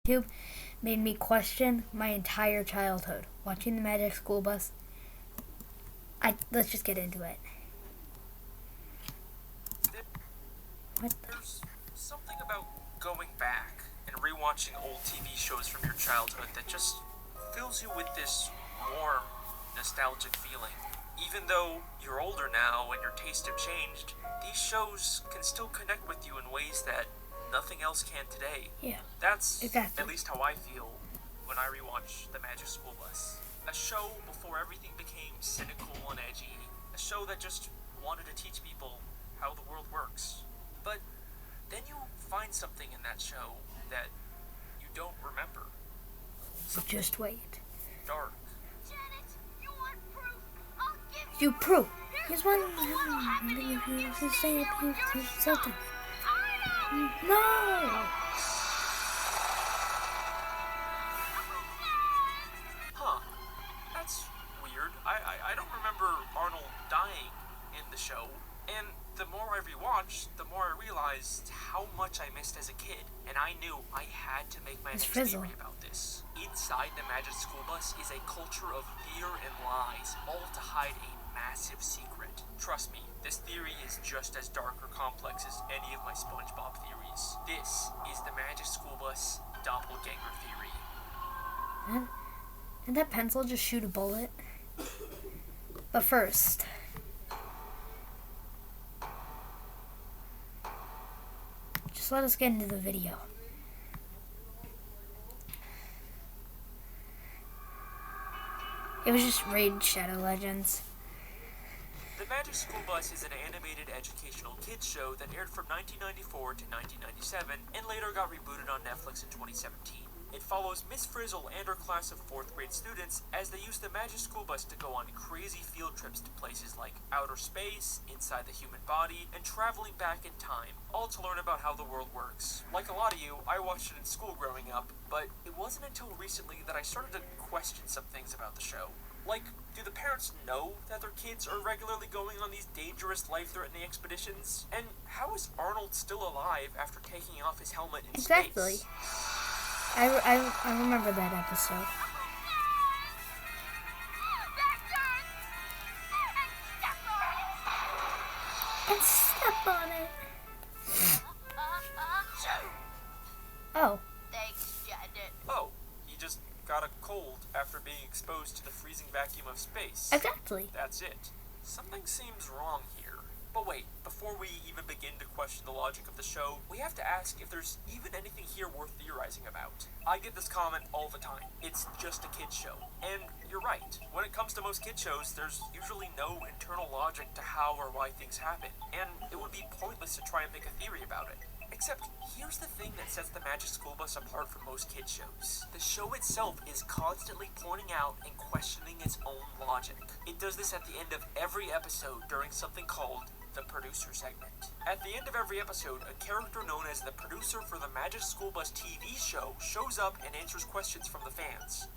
YouTube made me question my entire childhood. Watching the Magic School Bus. Let's just get into it. There's something about going back and rewatching old TV shows from your childhood that just fills you with this warm, nostalgic feeling. Even though you're older now and your tastes have changed, these shows can still connect with you in ways that nothing else can today. Yeah. That's exactly. at least how I feel when I rewatch The Magic School Bus. A show before everything became cynical and edgy. A show that just wanted to teach people how the world works. But then you find something in that show that you don't remember. So just wait. Dark. Janet, you want proof? I'll give You proof. Here's one. Something. No. Huh. That's weird. I don't remember Arnold dying in the show. And the more I rewatched, the more I realized how much I missed as a kid. And I knew I had to make my next theory about this. Inside the Magic School Bus is a culture of fear and lies, all to hide a massive secret. Trust me, this theory is just as dark or complex as any of my SpongeBob theories. This is the Magic School Bus Doppelgänger theory. Did that pencil just shoot a bullet? But first, just let us get into the video. It was just Raid Shadow Legends. The Magic School Bus is an animated educational kids show that aired from 1994 to 1997 and later got rebooted on Netflix in 2017. It follows Miss Frizzle and her class of 4th grade students as they use the Magic School Bus to go on crazy field trips to places like outer space, inside the human body, and traveling back in time, all to learn about how the world works. Like a lot of you, I watched it in school growing up, but it wasn't until recently that I started to question some things about the show. Like, do the parents know that their kids are regularly going on these dangerous, life-threatening expeditions? And how is Arnold still alive after taking off his helmet in Exactly. space? I remember that episode. And step on it. Oh. Thanks, Janet. Oh, he just got a cold after being exposed to the freezing vacuum of space. Exactly. That's it. Something seems wrong here. But wait, before we even begin to question the logic of the show, we have to ask if there's even anything here worth theorizing about. I get this comment all the time. It's just a kid's show. And you're right. When it comes to most kid shows, there's usually no internal logic to how or why things happen. And it would be pointless to try and make a theory about it. Except, here's the thing that sets the Magic School Bus apart from most kid shows. The show itself is constantly pointing out and questioning its own logic. It does this at the end of every episode during something called the producer segment. At the end of every episode, a character known as the producer for the Magic School Bus TV show shows up and answers questions from the fans.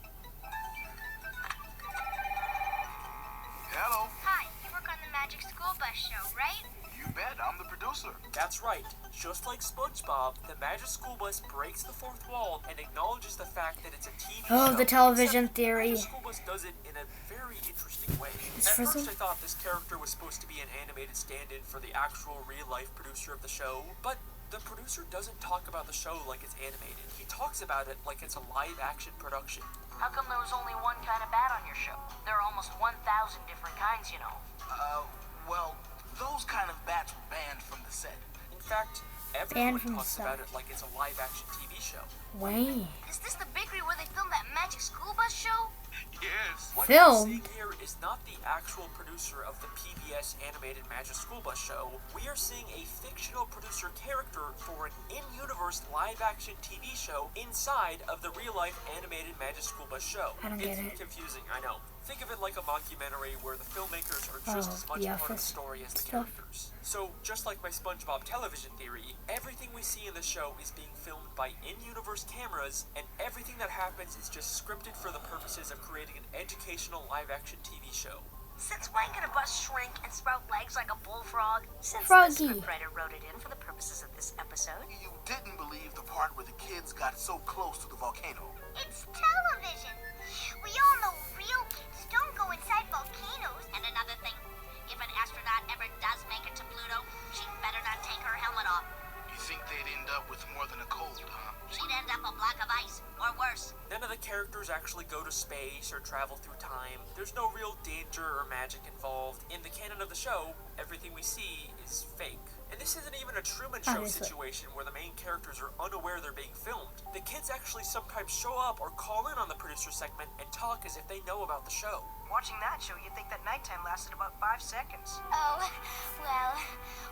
Hello. Hi, you work on the Magic School Bus show, right? You bet, I'm the producer. That's right. Just like SpongeBob, the Magic School Bus breaks the fourth wall and acknowledges the fact that it's a TV show. Oh, the television Except theory. The Magic School Bus does it in a very interesting way. It's At Frizzle? first I thought this character was supposed to be an animated stand-in for the actual real-life producer of the show, but the producer doesn't talk about the show like it's animated. He talks about it like it's a live-action production. How come there was only one kind of bat on your show? There are almost 1,000 different kinds, you know. Well, those kind of bats were banned from the set. In fact, everyone talks about it like it's a live-action TV show. Wait. Is this the bakery where they filmed that Magic School Bus show? Yes. What Filmed? we're seeing here is not the actual producer of the PBS animated Magic School Bus show. We are seeing a fictional producer character for an in-universe live-action TV show inside of the real-life animated Magic School Bus show. I don't get It's it. confusing, I know. Think of it like a mockumentary where the filmmakers are just Oh, as much The part of the Office story as the stuff. characters. So, just like my SpongeBob television theory, everything we see in the show is being filmed by in-universe cameras, and everything that happens is just scripted for the purposes of creating an educational live-action TV show. Since when can a bus shrink and sprout legs like a bullfrog? Since Froggy. the scriptwriter wrote it in for the purposes of this episode. You didn't believe the part where the kids got so close to the volcano. It's television. We all know real kids don't go inside volcanoes. And another thing, if an astronaut ever does make it to Pluto, she'd better not take her helmet off. You think they'd end up with more than a cold, huh? She'd end up a block of ice, or worse. None of the characters actually go to space or travel through time. There's no real danger or magic involved. In the canon of the show, everything we see is fake. And this isn't even a Truman Show Obviously. situation where the main characters are unaware they're being filmed. The kids actually sometimes show up or call in on the producer segment and talk as if they know about the show. Watching that show, you'd think that nighttime lasted about 5 seconds. Oh, well,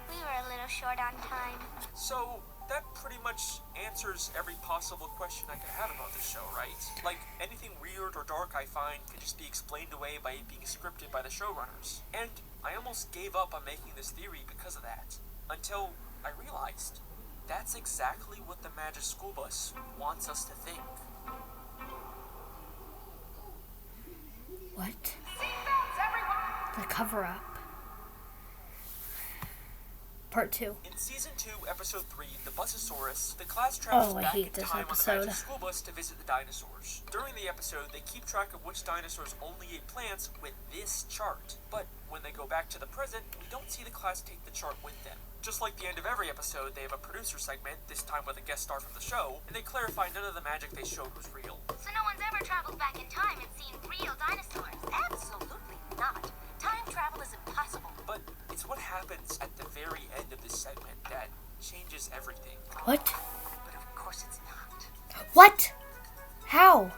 we were a little short on time. So, that pretty much answers every possible question I could have about this show, right? Like, anything weird or dark I find can just be explained away by it being scripted by the showrunners. And I almost gave up on making this theory because of that. Until I realized that's exactly what the Magic School Bus wants us to think. What? The cover-up. Part 2. In Season 2, Episode 3, The Busasaurus, the class travels Oh, I back hate in this time on the episode. Magic School Bus to visit the dinosaurs. During the episode, they keep track of which dinosaurs only ate plants with this chart. But when they go back to the present, we don't see the class take the chart with them. Just like the end of every episode, they have a producer segment, this time with a guest star from the show, and they clarify none of the magic they showed was real. So no one's ever traveled back in time and seen real dinosaurs. Absolutely not. Time travel is impossible. But it's what happens at the very end of this segment that changes everything. What? But of course it's not. What? How?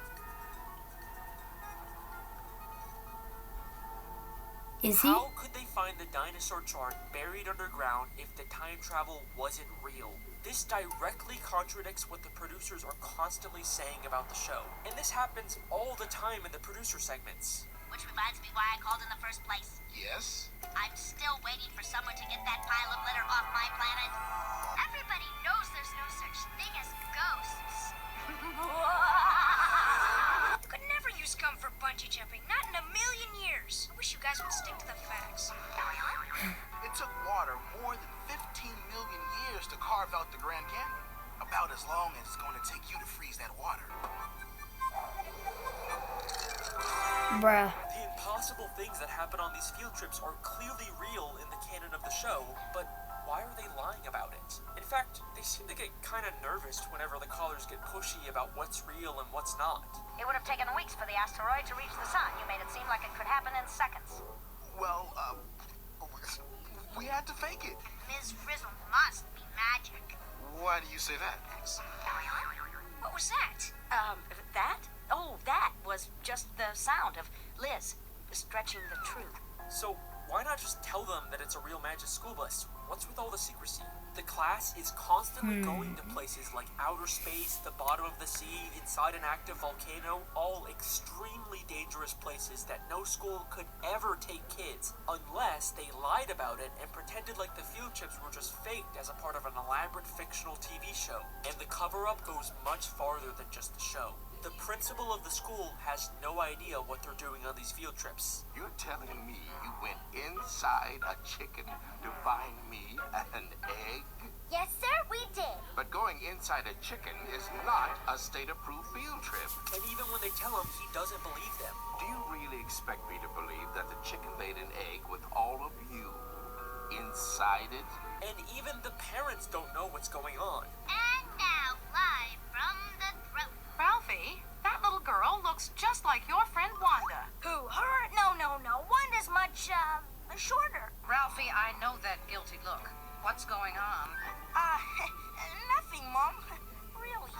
Is he? How could they find the dinosaur chart buried underground if the time travel wasn't real? This directly contradicts what the producers are constantly saying about the show. And this happens all the time in the producer segments. Which reminds me why I called in the first place. Yes? I'm still waiting for someone to get that pile of litter off my planet. Everybody knows there's no such thing as ghosts. Could never use scum for bungee jumping, not in a million years. I wish you guys would stick to the facts. It took water more than 15 million years to carve out the Grand Canyon. About as long as it's going to take you to freeze that water. Bruh. The impossible things that happen on these field trips are clearly real in the canon of the show, but why are they lying about it? In fact, they seem to get kind of nervous whenever the callers get pushy about what's real and what's not. It would have taken weeks for the asteroid to reach the sun. You made it seem like it could happen in seconds. Well, we had to fake it. Ms. Frizzle must be magic. Why do you say that? What was that? That? Oh, that was just the sound of Liz stretching the truth. So why not just tell them that it's a real Magic School Bus? What's with all the secrecy? The class is constantly going to places like outer space, the bottom of the sea, inside an active volcano, all extremely dangerous places that no school could ever take kids unless they lied about it and pretended like the field trips were just faked as a part of an elaborate fictional TV show. And the cover-up goes much farther than just the show. The principal of the school has no idea what they're doing on these field trips. You're telling me you went inside a chicken to find me an egg? Yes, sir, we did. But going inside a chicken is not a state-approved field trip. And even when they tell him, he doesn't believe them. Do you really expect me to believe that the chicken laid an egg with all of you inside it? And even the parents don't know what's going on. And now, live from the throat. Ralphie, that little girl looks just like your friend Wanda. Who? Her? No. Wanda's much, shorter. Ralphie, I know that guilty look. What's going on? Nothing, Mom. Really.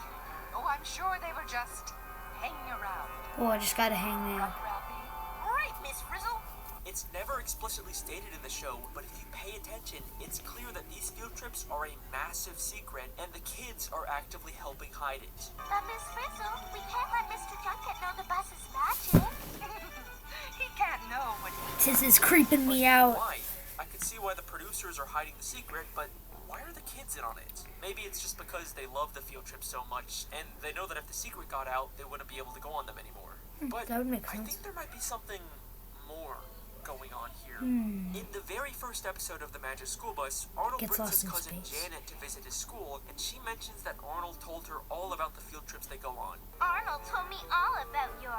Oh, I'm sure they were just hanging around. Oh, I just gotta hang there. Ralphie? Right, Miss Frizzle. It's never explicitly stated in the show, but if you pay attention, it's clear that these field trips are a massive secret, and the kids are actively helping hide it. But Miss Frizzle, we can't let Mr. Junket know the bus is magic. He can't know what he... This is creeping me out. Why? I could see why the producers are hiding the secret, but why are the kids in on it? Maybe it's just because they love the field trip so much, and they know that if the secret got out, they wouldn't be able to go on them anymore. But That would make I sense. think there might be something more. going on here. In the very first episode of the Magic School Bus, Arnold Gets brings lost his in cousin space. Janet to visit his school, and she mentions that Arnold told her all about the field trips they go on. Arnold told me all about your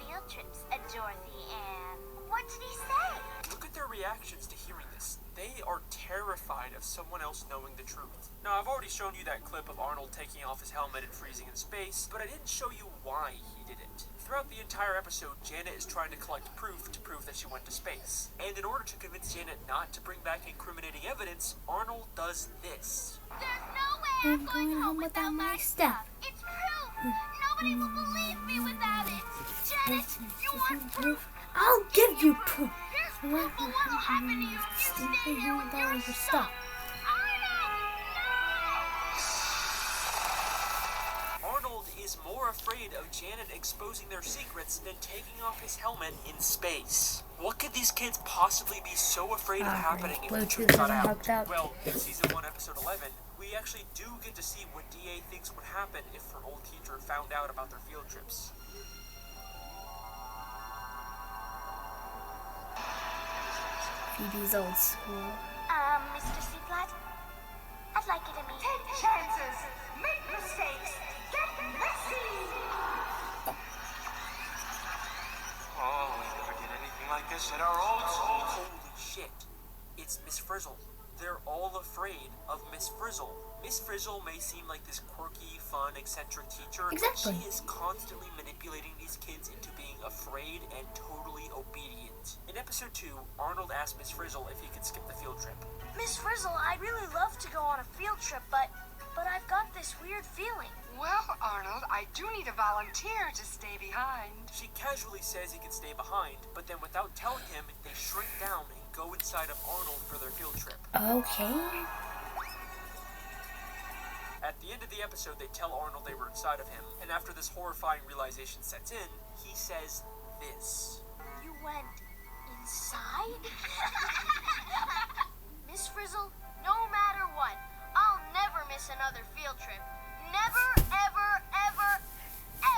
field trips, Dorothy Ann. What did he say? Look at their reactions to hearing this. They are terrified of someone else knowing the truth. Now, I've already shown you that clip of Arnold taking off his helmet and freezing in space, but I didn't show you why he did it. Throughout the entire episode, Janet is trying to collect proof to prove that she went to space. And in order to convince Janet not to bring back incriminating evidence, Arnold does this. There's no way I'm going home without my stuff. It's proof. Nobody will believe me without it. Janet, you want proof? I'll give you proof. Here's proof, but what will happen to you if you stay here with your stuff? Arnold is more afraid of Janet exposing their secrets than taking off his helmet in space. What could these kids possibly be so afraid of happening if the truth Bluetooth got isn't out? hooked up. Well, in season 1, episode 11, we actually do get to see what DA thinks would happen if her old teacher found out about their field trips. Phoebe's old school. Mr. Seaflat, I'd like you to meet. Take chances, make mistakes, get messy. Oh, we never did anything like this at our old school. Holy shit. It's Miss Frizzle. They're all afraid of Miss Frizzle. Miss Frizzle may seem like this quirky, fun, eccentric teacher, Exactly. but she is constantly manipulating these kids into being afraid and totally obedient. In episode 2, Arnold asked Miss Frizzle if he could skip the field trip. Miss Frizzle, I'd really love to go on a field trip, but I've got this weird feeling. Well, Arnold, I do need a volunteer to stay behind. She casually says he can stay behind, but then without telling him, they shrink down and go inside of Arnold for their field trip. Okay. At the end of the episode, they tell Arnold they were inside of him, and after this horrifying realization sets in, he says this. You went inside? Miss Frizzle, no matter what, I'll never miss another field trip. Never, ever, ever,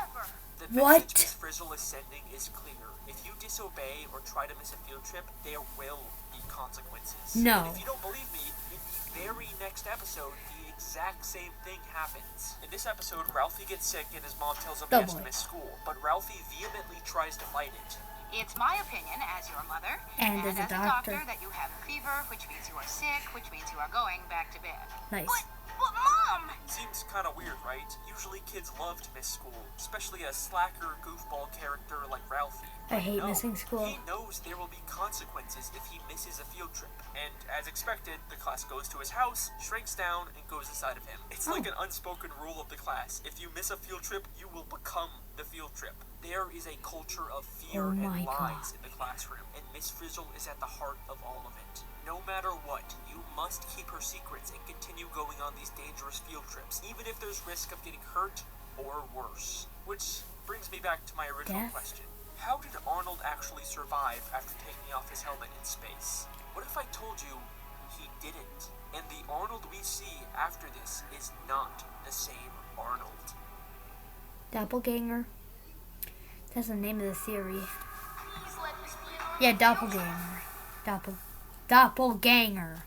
ever. The What? message Miss Frizzle is sending is clear. If you disobey or try to miss a field trip, there will be consequences. No. And if you don't believe me, in the very next episode, the exact same thing happens. In this episode, Ralphie gets sick and his mom tells him he Oh, has to boy. miss school, but Ralphie vehemently tries to fight it. It's my opinion, as your mother, And as a doctor. that you have a fever, which means you are sick, which means you are going back to bed. Nice. But Mom! Seems kind of weird, right? Usually kids love to miss school, especially a slacker, goofball character like Ralphie. I hate No, missing school. He knows there will be consequences if he misses a field trip. And as expected, the class goes to his house, shrinks down, and goes inside of him. It's like an unspoken rule of the class. If you miss a field trip, you will become the field trip. There is a culture of fear Oh and my lies God. in the classroom, and Miss Frizzle is at the heart of all of it. No matter what, you must keep her secrets and continue going on these dangerous field trips, even if there's risk of getting hurt or worse. Which brings me back to my original Death? question. How did Arnold actually survive after taking off his helmet in space? What if I told you he didn't? And the Arnold we see after this is not the same Arnold. Doppelgänger. That's the name of the theory. Please let me be an Yeah, doppelganger. Doppelganger.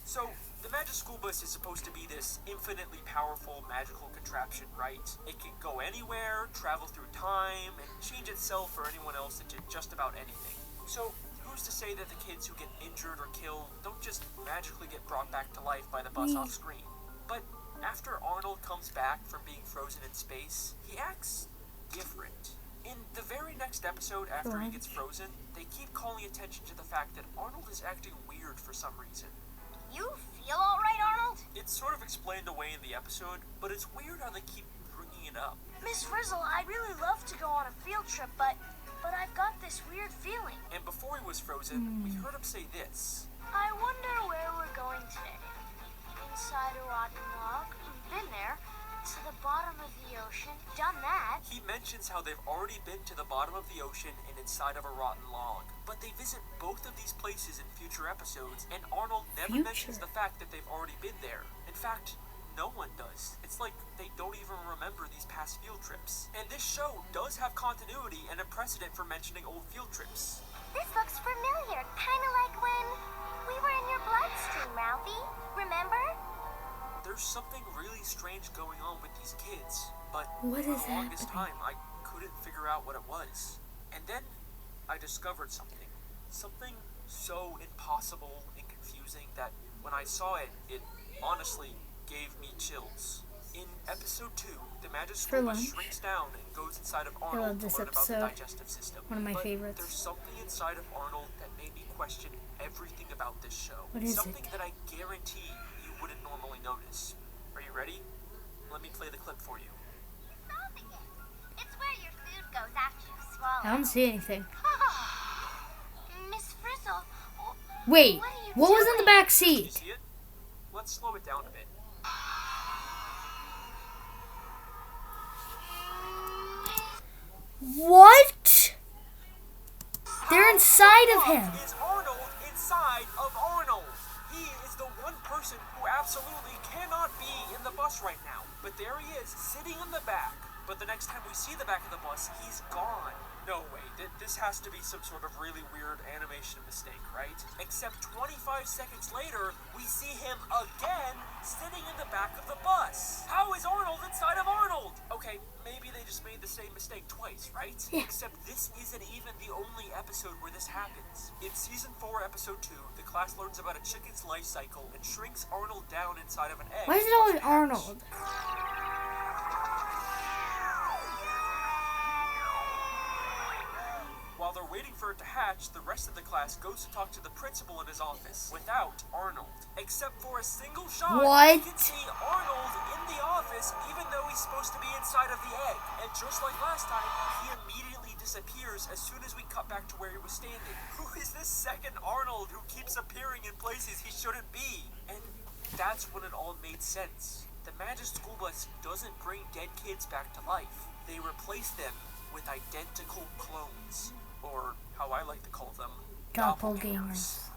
So, the Magic School Bus is supposed to be this infinitely powerful magical contraption, right? It can go anywhere, travel through time, and change itself or anyone else into just about anything. So, who's to say that the kids who get injured or killed don't just magically get brought back to life by the bus off screen? But after Arnold comes back from being frozen in space, he acts different. In the very next episode after he gets frozen, they keep calling attention to the fact that Arnold is acting weird for some reason. You feel all right, Arnold? It's sort of explained away in the episode, but it's weird how they keep bringing it up. Miss Frizzle, I'd really love to go on a field trip, but I've got this weird feeling. And before he was frozen, we heard him say this. I wonder where we're going today. Inside a rotten log? Been there. To the bottom of the ocean? Done that. He mentions how they've already been to the bottom of the ocean and inside of a rotten log. But they visit both of these places in future episodes, and Arnold never mentions the fact that they've already been there. In fact, no one does. It's like they don't even remember these past field trips. And this show does have continuity and a precedent for mentioning old field trips. This looks familiar, kind of like when we were in your bloodstream, Ralphie. Remember? There's something really strange going on with these kids, but What for is the longest happening? time I couldn't figure out what it was. And then I discovered something. Something so impossible and confusing that when I saw it, it honestly gave me chills. In episode 2, the magic For school bus lunch. shrinks down and goes inside of love Arnold to this learn about the episode. digestive system. One of my but favorites. There's something inside of Arnold that made me question everything about this show. What is something it? that I guarantee you wouldn't normally notice. Are you ready? Let me play the clip for you. Solving it. It's where your food goes after you swallow. I don't see anything. Miss Frizzle. Wait, What are you what was in the doing? back You seat? see it? Let's slow it down a bit. What? They're inside of him. Is Arnold inside of Arnold? He is the one person who absolutely cannot be in the bus right now. But there he is, sitting in the back. But the next time we see the back of the bus, he's gone. No way, this has to be some sort of really weird animation mistake, right? Except 25 seconds later, we see him again sitting in the back of the bus. How is Arnold inside of Arnold? Okay, maybe they just made the same mistake twice, right? Yeah. Except this isn't even the only episode where this happens. In season 4, episode 2, the class learns about a chicken's life cycle and shrinks Arnold down inside of an egg. Why is it always Arnold? While they're waiting for it to hatch, the rest of the class goes to talk to the principal in his office without Arnold. Except for a single shot, What? you can see Arnold in the office even though he's supposed to be inside of the egg. And just like last time, he immediately disappears as soon as we cut back to where he was standing. Who is this second Arnold who keeps appearing in places he shouldn't be? And that's when it all made sense. The magic school bus doesn't bring dead kids back to life. They replace them with identical clones. Or, how I like to call them, Doppelgangers.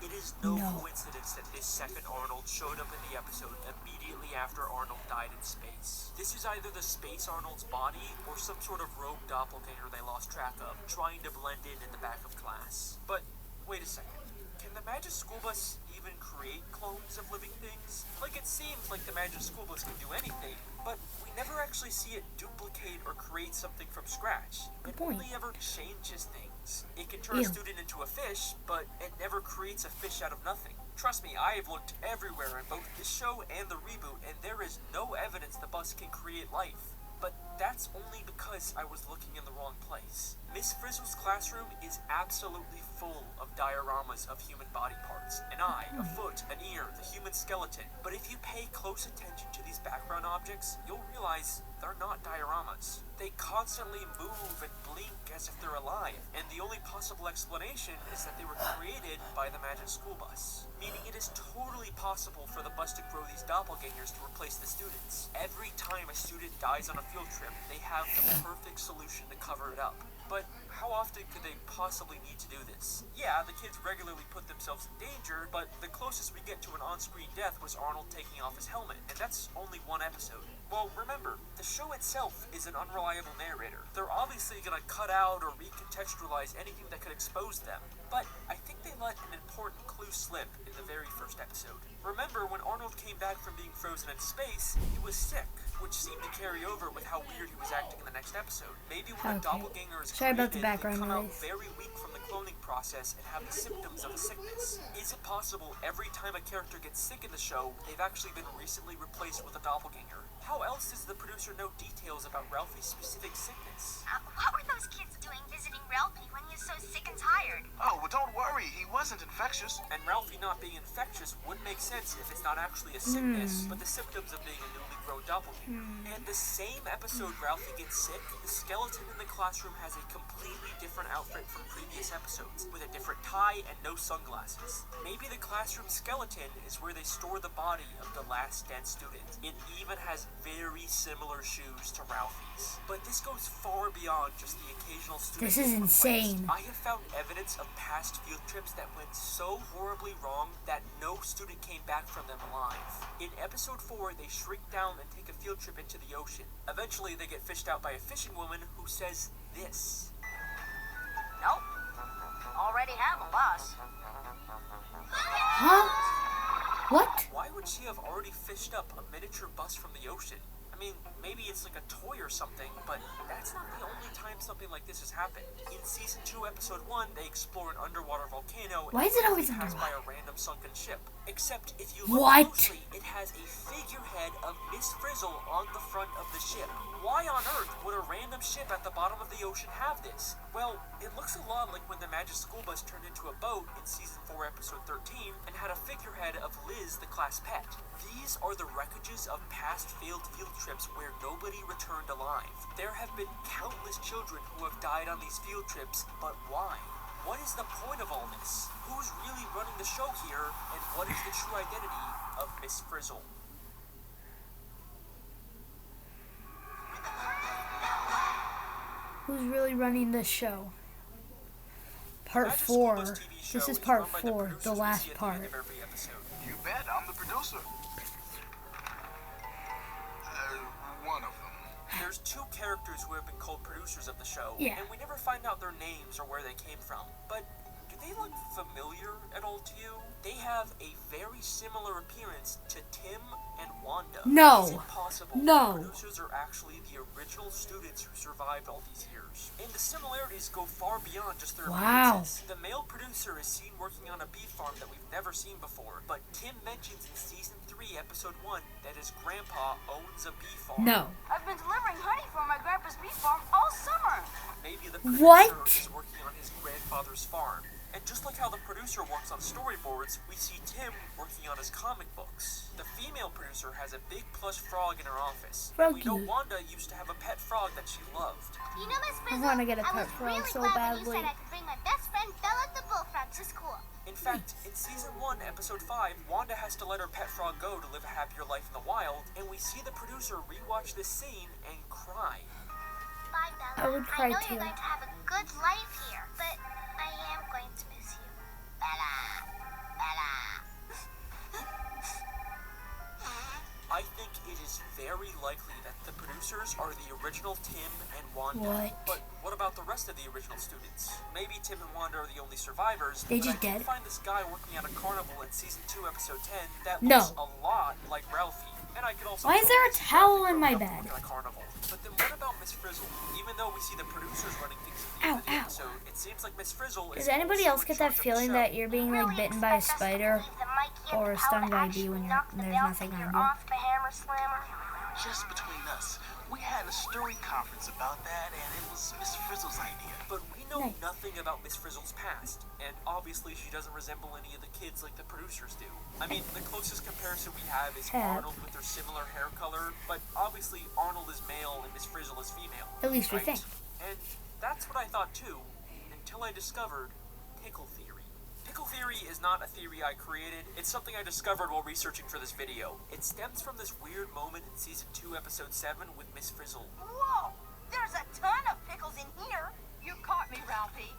It is no No. coincidence that this second Arnold showed up in the episode immediately after Arnold died in space. This is either the space Arnold's body or some sort of rogue doppelganger they lost track of, trying to blend in the back of class. But, wait a second. Can the magic school bus even create clones of living things? Like, it seems like the magic school bus can do anything, but we never actually see it duplicate or create something from scratch. Good It point. only ever changes things. It can turn Ew. a student into a fish, but it never creates a fish out of nothing. Trust me, I have looked everywhere in both this show and the reboot, and there is no evidence the bus can create life. But that's only because I was looking in the wrong place. Miss Frizzle's classroom is absolutely full of dioramas of human body parts. An eye, a foot, an ear, the human skeleton. But if you pay close attention to these background objects, you'll realize they're not dioramas. They constantly move and blink as if they're alive, and the only possible explanation is that they were created by the magic school bus. Meaning it is totally possible for the bus to grow these doppelgangers to replace the students. Every time a student dies on a field trip, they have the perfect solution to cover it up. But how often could they possibly need to do this? Yeah, the kids regularly put themselves in danger, but the closest we get to an on-screen death was Arnold taking off his helmet, and that's only one episode. Well, remember, the show itself is an unreliable narrator. They're obviously gonna cut out or recontextualize anything that could expose them, but I think they let an important clue slip in the very first episode. Remember, when Arnold came back from being frozen in space, he was sick, which seemed to carry over with how weird he was acting in the next episode. Maybe when a Okay. doppelganger is Sorry about the created, background they come out noise. very weak from the cloning process and have the symptoms of a sickness. Is it possible every time a character gets sick in the show, they've actually been recently replaced with a doppelganger? How else does the producer know details about Ralphie's specific sickness? What were those kids doing visiting Ralphie when he was so sick and tired? Oh, well, don't worry. He wasn't infectious. And Ralphie not being infectious would make sense if it's not actually a sickness, but the symptoms of being a newly grown doppelganger. And the same episode Ralphie gets sick, the skeleton in the classroom has a completely different outfit from previous episodes, with a different tie and no sunglasses. Maybe the classroom skeleton is where they store the body of the last dead student. It even has very similar shoes to Ralphie's. But this goes far beyond just the occasional student. This is being replaced. insane. I have found evidence of past field trips that went so horribly wrong that no student came back from them alive. In episode 4, they shrink down and take a field trip into the ocean. Eventually, they get fished out by a fishing woman who says this. Nope. Already have a bus. Huh? What? Why would she have already fished up a miniature bus from the ocean? I mean, maybe it's like a toy or something, but that's not the only time something like this has happened. In Season 2, Episode 1, they explore an underwater volcano Why is it always passed by underwater? a random sunken ship. Except, if you look What? closely, it has a figurehead of Miss Frizzle on the front of the ship. Why on earth would a random ship at the bottom of the ocean have this? Well, it looks a lot like when the Magic School Bus turned into a boat in Season 4, Episode 13, and had a figurehead of Liz, the class pet. These are the wreckages of past failed field trips where nobody returned alive. There have been countless children who have died on these field trips, but why? What is the point of all this? Who's really running the show here, and what is the true identity of Miss Frizzle? Who's really running this show? Part Magic School 4. Bus TV show This is is part run by 4, producers the we see last at the part. end of every episode. You bet, I'm the producer. One of them. There's 2 characters who have been called producers of the show, Yeah. and we never find out their names or where they came from. But do they look familiar at all to you? They have a very similar appearance to Tim and Wanda. No. Is it possible No. the producers are actually the original students who survived all these years? And the similarities go far beyond just their Wow. appearances. The male producer is seen working on a bee farm that we've never seen before, but Tim mentions in Season 3, Episode 1, that his grandpa owns a bee farm. No. I've been delivering honey from my grandpa's bee farm all summer. Maybe the producer What? is working on his grandfather's farm. And just like how the producer works on storyboards, we see Tim working on his comic books. The female producer has a big plush frog in her office. And we know Froggy. Wanda used to have a pet frog that she loved. You know, Miss Frizzle, wanna get a I pet was frog really so glad when badly. you said I could bring my best friend Bella the bullfrog to school. In fact, in Season 1, Episode 5, Wanda has to let her pet frog go to live a happier life in the wild, and we see the producer rewatch this scene and cry. Bye, Bella. I would cry know too. you're going to have a good life here, but I am going to miss you. Bella. Bella. I think it is very likely that the producers are the original Tim and Wanda. What? But what about the rest of the original students? Maybe Tim and Wanda are the only survivors. They but just I did dead? find this guy working at a carnival in Season 2, Episode 10 that No. looks a lot like Ralphie. And I could also Why is there a totally see towel Ralphie in my growing up bed? working at a carnival. But then what about Miss Frizzle? Even though we see the producers running things at the Ow, end of the ow. episode, it seems like Miss Frizzle is Does anybody also else in get that charge of the feeling show. that you're being like Really bitten by a expect us to spider believe that Mikey or and stung Paula by a bee actually when knocked the there's bell nothing figure on you? off the hammer slammer? Just between us, we had a story conference about that, and it was Miss Frizzle's idea. But we know Nice. nothing about Miss Frizzle's past, and obviously she doesn't resemble any of the kids like the producers do. I mean, the closest comparison we have is Cat. Arnold with their similar hair color, but obviously Arnold is male and Miss Frizzle is female. At least we right? think. And that's what I thought too, until I discovered pickle theory. Pickle theory is not a theory I created, it's something I discovered while researching for this video. It stems from this weird moment in Season 2, Episode 7 with Miss Frizzle. Whoa! There's a ton of pickles in here. You caught me, Ralphie.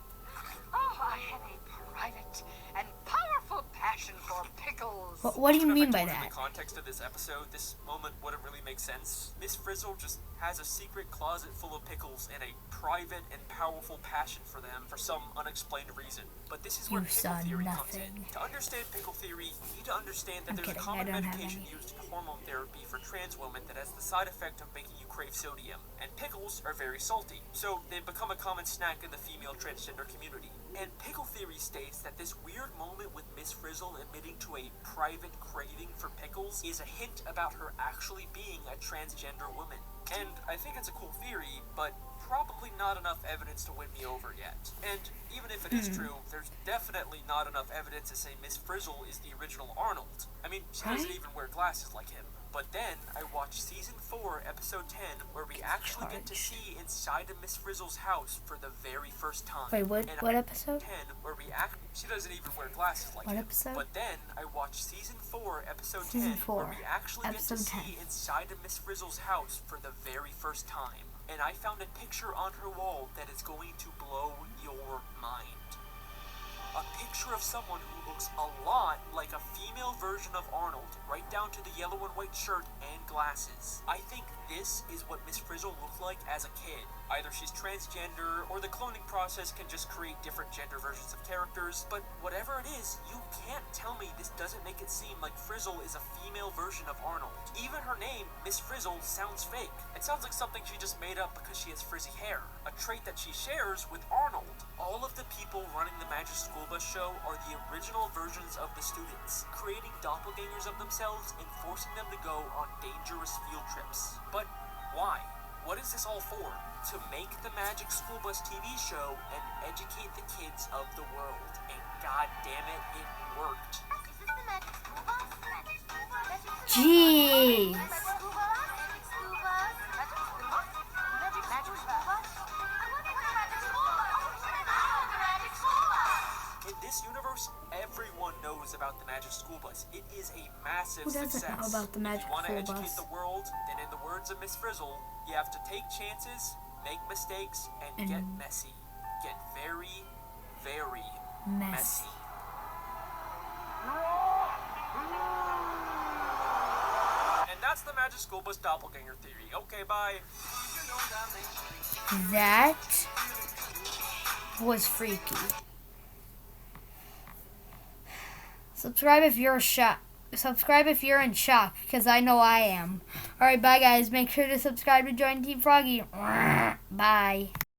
Oh, I have a private and powerful passion for pickles. What do you Even if mean I by told you that? the context of this episode, this moment wouldn't really make sense. Miss Frizzle just has a secret closet full of pickles and a private and powerful passion for them for some unexplained reason. But this is where You pickle saw theory comes in. nothing. To understand pickle theory, you need to understand that I'm there's kidding, a common I don't have medication any. used in hormone therapy for trans women that has the side effect of making you crave sodium. And pickles are very salty, so they've become a common snack in the female transgender community. And pickle theory states that this weird moment with Miss Frizzle admitting to a private craving for pickles is a hint about her actually being a transgender woman. And I think it's a cool theory, but probably not enough evidence to win me over yet. And even if it is true, there's definitely not enough evidence to say Miss Frizzle is the original Arnold. I mean, she doesn't Right? even wear glasses like him. But then I watched Season 4, Episode 10, where we actually get to see inside of Miss Frizzle's house for the very first time. Wait, what? And What episode? 10, where she doesn't even wear glasses like What him. episode? But then I watched Season 4, Episode Season 10, 4, where we actually get to Episode 10. see inside of Miss Frizzle's house for the very first time. And I found a picture on her wall that is going to blow your mind. a picture of someone who looks a lot like a female version of Arnold, right down to the yellow and white shirt and glasses. I think this is what Miss Frizzle looked like as a kid. Either she's transgender, or the cloning process can just create different gender versions of characters, but whatever it is, you can't tell me this doesn't make it seem like Frizzle is a female version of Arnold. Even her name, Miss Frizzle, sounds fake. It sounds like something she just made up because she has frizzy hair, a trait that she shares with Arnold. All of the people running the Magic School Bus show are the original versions of the students, creating doppelgangers of themselves and forcing them to go on dangerous field trips. But why? What is this all for? To make the Magic School Bus TV show and educate the kids of the world. And god damn it, it worked. Is this the magic school bus? Magic school bus? Magic school bus? Jeez. Magic school bus? Magic school bus? Magic school bus? Magic school bus? I wonder what the magic school bus? The magic school bus! In this universe, everyone knows about the Magic School Bus. It is a massive Who doesn't success. know about the Magic If you want to School educate Bus? the world, then in the words of Miss Frizzle, you have to take chances, make mistakes, and And- get messy. Get very, very Messy. messy. And that's the Magic School Bus doppelganger theory. Okay, bye. That was freaky. Subscribe if you're Subscribe if you're in shock, because I know I am. Alright, bye guys. Make sure to subscribe to join Team Froggy. Bye.